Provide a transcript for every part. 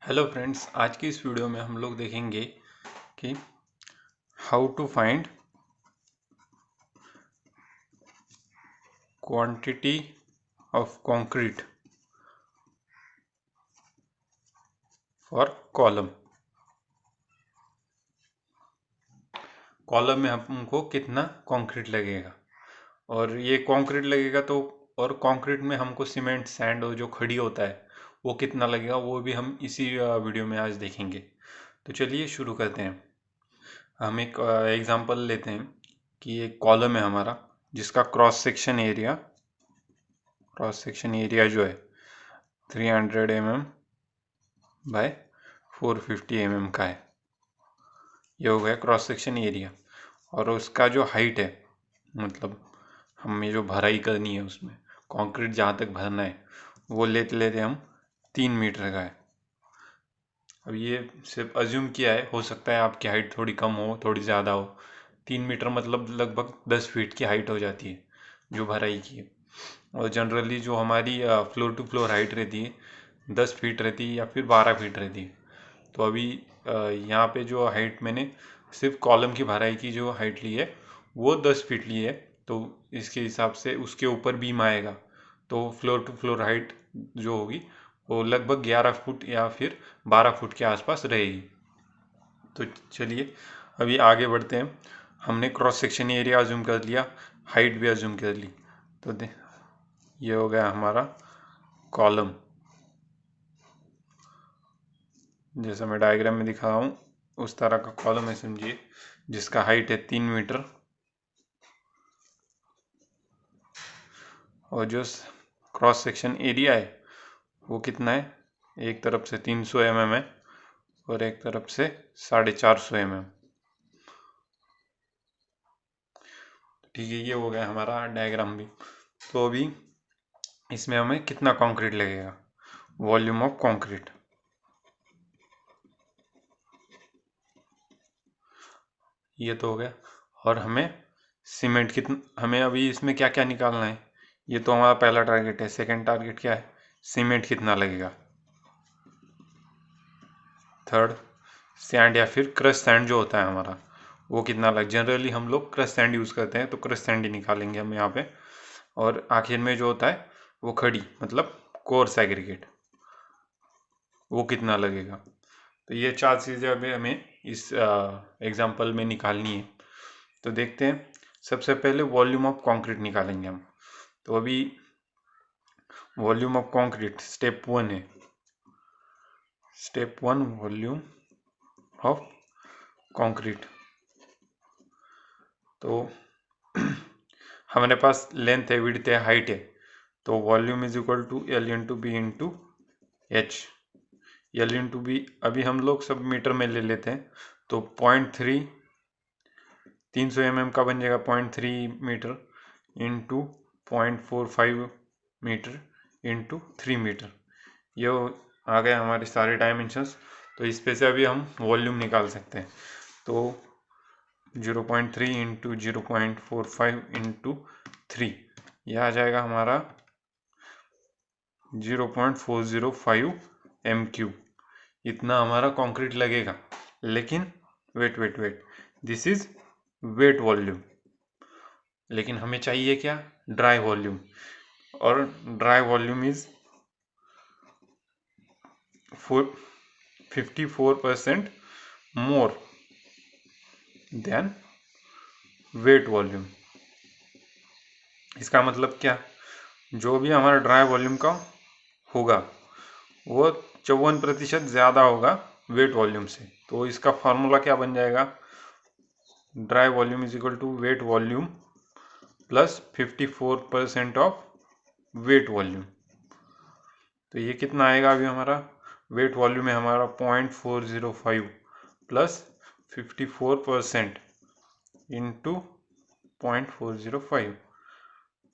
Hello friends, आज की इस वीडियो में हम लोग देखेंगे कि how to find quantity of concrete for column. Column में हमको कितना कंक्रीट लगेगा और ये कंक्रीट लगेगा तो, और कंक्रीट में हमको सीमेंट सैंड और जो खड़ी होता है वो कितना लगेगा, वो भी हम इसी वीडियो में आज देखेंगे। तो चलिए शुरू करते हैं। हम एक एग्जांपल लेते हैं कि एक कॉलम है हमारा जिसका क्रॉस सेक्शन एरिया जो है 300 mm बाय 450 mm का है। ये हो गया क्रॉस सेक्शन एरिया। और उसका जो हाइट है, मतलब हमें जो भराई करनी है उसमें कंक्रीट जहाँ तक भरना है वो लेते लेते हम 3 मीटर का है। अब ये सिर्फ अज्यूम किया है, हो सकता है आपकी हाइट थोड़ी कम हो थोड़ी ज़्यादा हो। 3 मीटर मतलब लगभग 10 फीट की हाइट हो जाती है जो भराई की है। और जनरली जो हमारी फ्लोर टू फ्लोर हाइट रहती है 10 फीट रहती है या फिर 12 फीट रहती है। तो अभी यहाँ पे जो हाइट मैंने सिर्फ कॉलम की भराई की जो हाइट ली है वो 10 फीट ली है। तो इसके हिसाब से उसके ऊपर बीम आएगा तो फ्लोर टू फ्लोर हाइट जो होगी वो लगभग 11 फुट या फिर 12 फुट के आसपास रहेगी। तो चलिए अभी आगे बढ़ते हैं। हमने क्रॉस सेक्शन एरिया अज्यूम कर लिया, हाइट भी अज्यूम कर ली। तो ये हो गया हमारा कॉलम, जैसा मैं डायग्राम में दिखा रहा हूँ उस तरह का कॉलम है समझिए, जिसका हाइट है 3 मीटर। और जो क्रॉस सेक्शन एरिया है वो कितना है, एक तरफ से 300 mm है और एक तरफ से 450 mm। ठीक है, ये हो गया हमारा डायग्राम भी। तो अभी इसमें हमें कितना कंक्रीट लगेगा, वॉल्यूम ऑफ कंक्रीट। ये तो हो गया। और हमें सीमेंट कितना, हमें अभी इसमें क्या क्या निकालना है, ये तो हमारा पहला टारगेट है। सेकंड टारगेट क्या है, सीमेंट कितना लगेगा। थर्ड, सैंड या फिर क्रश सैंड जो होता है हमारा वो कितना लग, जनरली हम लोग क्रश सैंड यूज़ करते हैं तो क्रश सैंड ही निकालेंगे हम यहाँ पे। और आखिर में जो होता है वो खड़ी मतलब कोर्स एग्रीगेट, वो कितना लगेगा। तो ये 4 चीज़ें अभी हमें इस एग्जांपल में निकालनी है। तो देखते हैं, सबसे पहले वॉल्यूम ऑफ कंक्रीट निकालेंगे हम। तो अभी वॉल्यूम ऑफ कंक्रीट स्टेप 1 है। Step 1 volume of concrete. तो हमारे पास लेंथ है, विड्थ है, हाइट है। तो volume is equal to L into B into H. L into B अभी हम लोग सब मीटर में ले लेते हैं। तो 0.3, 300 mm का बन जाएगा 0.3 metre into 0.45 metre into 3 metre. ये आ गए हमारे सारे डायमेंशंस। तो इस पे से अभी हम वॉल्यूम निकाल सकते हैं। तो 0.3 इंटू 0.45 इंटू 3, यह आ जाएगा हमारा 0.405 m3। इतना हमारा कंक्रीट लगेगा। लेकिन wait wait wait, this is wet volume. लेकिन हमें चाहिए क्या, ड्राई वॉल्यूम। और dry volume is 54% more than wet volume. इसका मतलब क्या, जो भी हमारा ड्राई वॉल्यूम का होगा वो 54% ज़्यादा होगा वेट वॉल्यूम से। तो इसका फार्मूला क्या बन जाएगा, dry volume is equal to wet volume plus 54% of wet volume. तो ये कितना आएगा, अभी हमारा वेट वॉल्यूम है हमारा 0.405 प्लस 54% इंटू 0.405।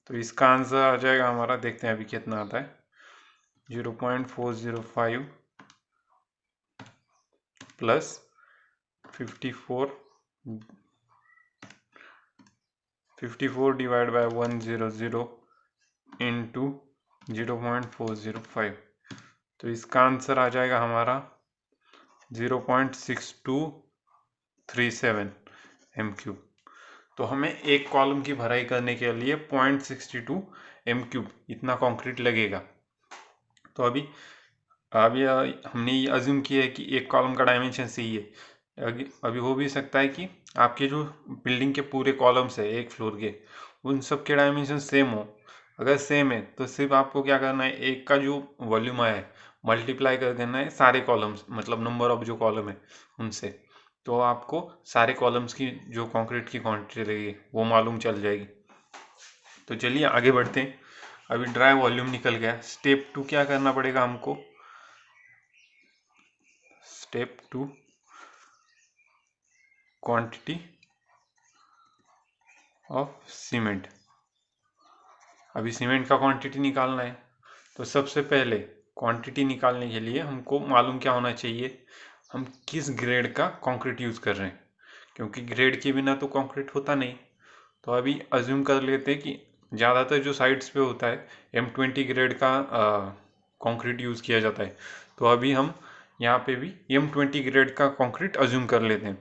तो इसका आंसर आ जाएगा हमारा, देखते हैं अभी कितना आता है, 0.405 प्लस 54 डिवाइड बाय 100 इंटू 0.405। तो इसका आंसर आ जाएगा हमारा 0.6237 m3। तो हमें एक कॉलम की भराई करने के लिए 0.62 m3 इतना कंक्रीट लगेगा। तो अभी अभी हमने ये अज्यूम किया है कि एक कॉलम का डायमेंशन सही है। अभी हो भी सकता है कि आपके जो बिल्डिंग के पूरे कॉलम्स है एक फ्लोर के, उन सब के डायमेंशन सेम हो। अगर सेम है तो सिर्फ आपको क्या करना है, एक का जो वॉल्यूम आया है मल्टीप्लाई कर देना है सारे कॉलम्स, मतलब नंबर ऑफ जो कॉलम है उनसे। तो आपको सारे कॉलम्स की जो कंक्रीट की क्वांटिटी लगेगी वो मालूम चल जाएगी। तो चलिए आगे बढ़ते हैं। अभी ड्राई वॉल्यूम निकल गया। स्टेप 2 क्या करना पड़ेगा हमको? Step 2 quantity of cement. अभी सीमेंट का क्वांटिटी निकालना है। तो सबसे पहले क्वांटिटी निकालने के लिए हमको मालूम क्या होना चाहिए, हम किस ग्रेड का कंक्रीट यूज़ कर रहे हैं, क्योंकि ग्रेड के बिना तो कंक्रीट होता नहीं। तो अभी अज्यूम कर लेते हैं कि ज़्यादातर जो साइट्स पे होता है M20 ग्रेड का कंक्रीट यूज़ किया जाता है। तो अभी हम यहाँ पे भी M20 ग्रेड का कंक्रीट अज्यूम कर लेते हैं।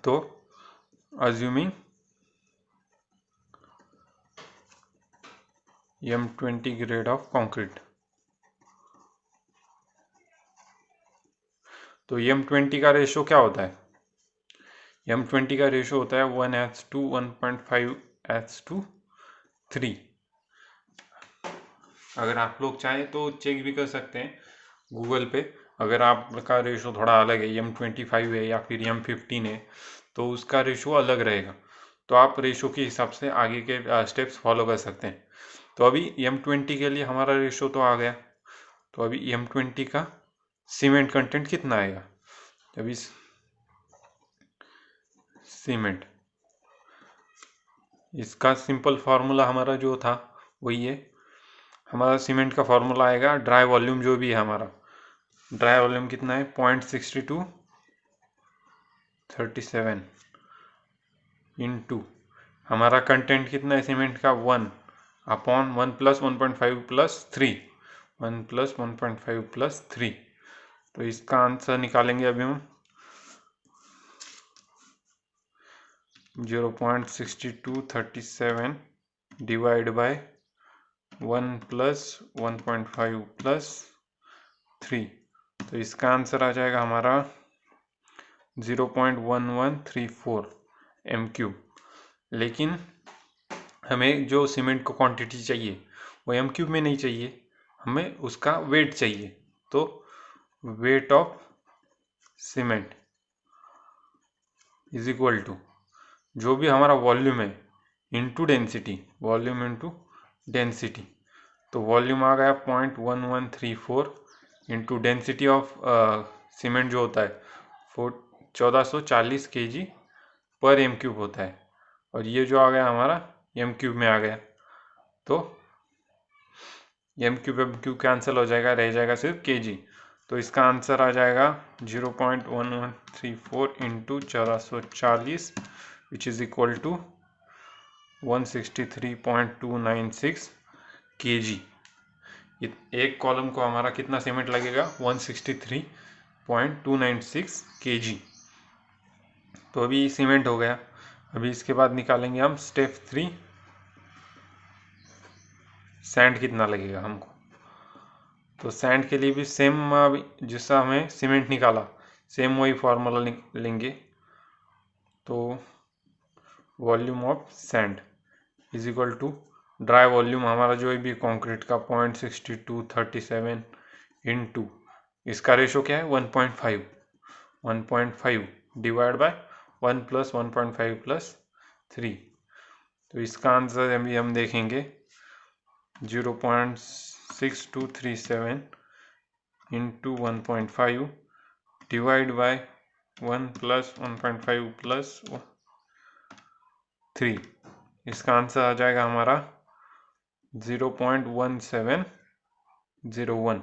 तो assuming M20 grade of concrete. तो M20 का रेशो क्या होता है? M20 का रेशो होता है 1:2 1.5:3। अगर आप लोग चाहें तो चेक भी कर सकते हैं गूगल पे। अगर आपका रेशो थोड़ा अलग है, M25 है या फिर M15 है, तो उसका रेशो अलग रहेगा। तो आप रेशो के हिसाब से आगे के स्टेप्स फॉलो कर सकते हैं। तो अभी M20 के लिए हमारा रेशो तो आ गया। तो अभी M20 का सीमेंट कंटेंट कितना आएगा? अभी सीमेंट, इसका सिंपल फार्मूला हमारा जो था वही है। हमारा सीमेंट का फार्मूला आएगा, ड्राई वॉल्यूम जो भी है हमारा, ड्राई वॉल्यूम कितना है 0.6237 इंटू हमारा कंटेंट कितना है सीमेंट का 1/1 + 1.5 + 3, 1 + 1.5 + 3। तो इसका आंसर निकालेंगे अभी हम 0.6237 डिवाइड बाय 1 + 1.5 + 3। तो इसका आंसर आ जाएगा हमारा 0.1134 m3। लेकिन हमें जो सीमेंट को क्वांटिटी चाहिए वो m3 में नहीं चाहिए, हमें उसका वेट चाहिए। तो weight of cement is equal to जो भी हमारा वॉल्यूम है into density, volume into density. तो वॉल्यूम आ गया 0.1134 इंटू डेंसिटी ऑफ सीमेंट जो होता है 1440 kg पर m3 होता है। और ये जो आ गया हमारा m3 में आ गया। तो m3 कैंसिल हो जाएगा, रह जाएगा सिर्फ kg। तो इसका आंसर आ जाएगा 0.1134 into 1440 which is equal to 163.296 kg। एक कॉलम को हमारा कितना सीमेंट लगेगा? 163.296 kg। तो अभी सीमेंट हो गया। अभी इसके बाद निकालेंगे हम स्टेप 3, सैंड कितना लगेगा हमको। तो सैंड के लिए भी सेम जैसा हमें सीमेंट निकाला, सेम वही फार्मूला लेंगे। तो volume of sand is equal to dry volume हमारा जो भी कंक्रीट का 0.6237 इंटू इसका रेशो क्या है 1.5 डिवाइड बाय 1 + 1.5 + 3। तो इसका आंसर अभी हम देखेंगे 0.6237 इंटू 1.5 डिवाइड बाय 1 + 1.5 + 3। इसका आंसर आ जाएगा हमारा 0.1701।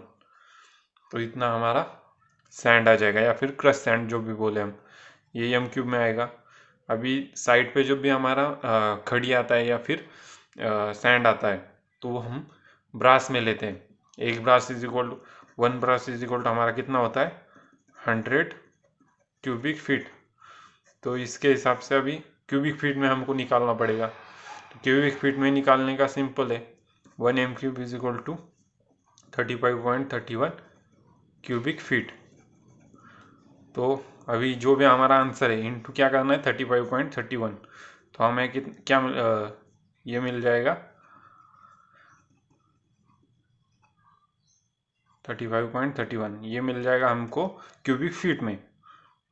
तो इतना हमारा सैंड आ जाएगा, या फिर क्रश सैंड जो भी बोले हम, ये m3 में आएगा। अभी साइड पे जब भी हमारा खड़ी आता है या फिर सैंड आता है तो वो हम ब्रास में लेते हैं। एक brass is equal to 1 brass is equal to हमारा कितना होता है 100 क्यूबिक फीट। तो इसके हिसाब से अभी क्यूबिक फीट में हमको निकालना पड़ेगा। तो क्यूबिक फीट में निकालने का सिंपल है, 1 m³ is equal to 35.31 cubic feet. तो अभी जो भी हमारा आंसर है इनटू क्या करना है 35.31, तो हमें क्या ये मिल जाएगा 35.31, ये मिल जाएगा हमको क्यूबिक फीट में।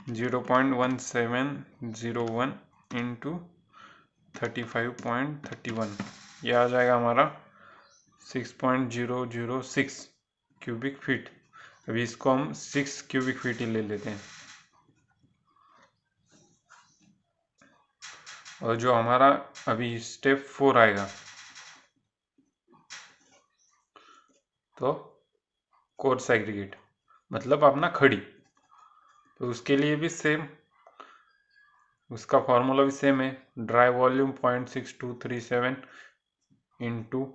0.1701 इंटू 35.31, ये आ जाएगा हमारा 6.006 क्यूबिक फीट। अभी इसको हम 6 क्यूबिक फीट ही ले लेते हैं। और जो हमारा अभी स्टेप 4 आएगा, तो कोर सेग्रीगेट मतलब अपना खड़ी, तो उसके लिए भी सेम, उसका फॉर्मूला भी सेम है, dry volume 0.6237 into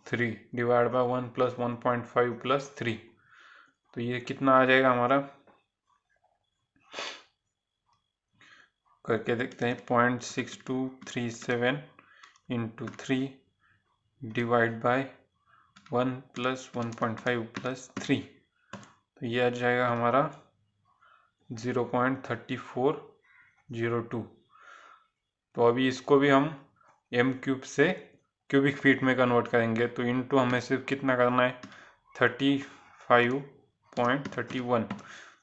3 divide by 1 plus 1.5 plus 3। तो ये कितना आ जाएगा हमारा, करके देखते हैं, 0.6237 into 3 divide by 1 plus 1.5 plus 3, तो ये आ जाएगा हमारा 0.3402। तो अभी इसको भी हम m³ से क्यूबिक फीट में कन्वर्ट करेंगे, तो इनटू हमें सिर्फ कितना करना है 35.31,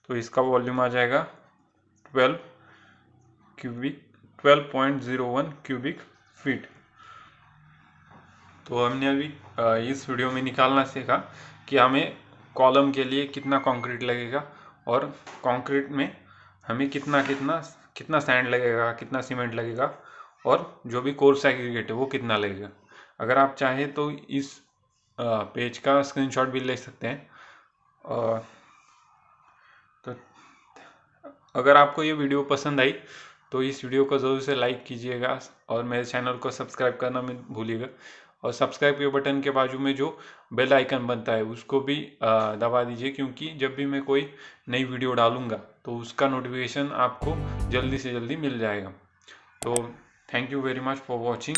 तो इसका वॉल्यूम आ जाएगा 12.01 क्यूबिक फीट। तो हमने अभी इस वीडियो में निकालना सीखा कि हमें कॉलम के लिए कितना कंक्रीट लगेगा और कंक्रीट में हमें कितना सैंड लगेगा, कितना सीमेंट लगेगा, और जो भी कोर सेग्रीगेट है वो कितना लगेगा। अगर आप चाहें तो इस पेज का स्क्रीनशॉट भी ले सकते हैं। तो अगर आपको ये वीडियो पसंद आई तो इस वीडियो को ज़रूर से लाइक कीजिएगा और मेरे चैनल को सब्सक्राइब करना मत भूलिएगा। और सब्सक्राइब के बटन के बाजू में जो बेल आइकन बनता है उसको भी दबा दीजिए, क्योंकि जब भी मैं कोई नई वीडियो डालूंगा तो उसका नोटिफिकेशन आपको जल्दी से जल्दी मिल जाएगा। तो thank you very much for watching.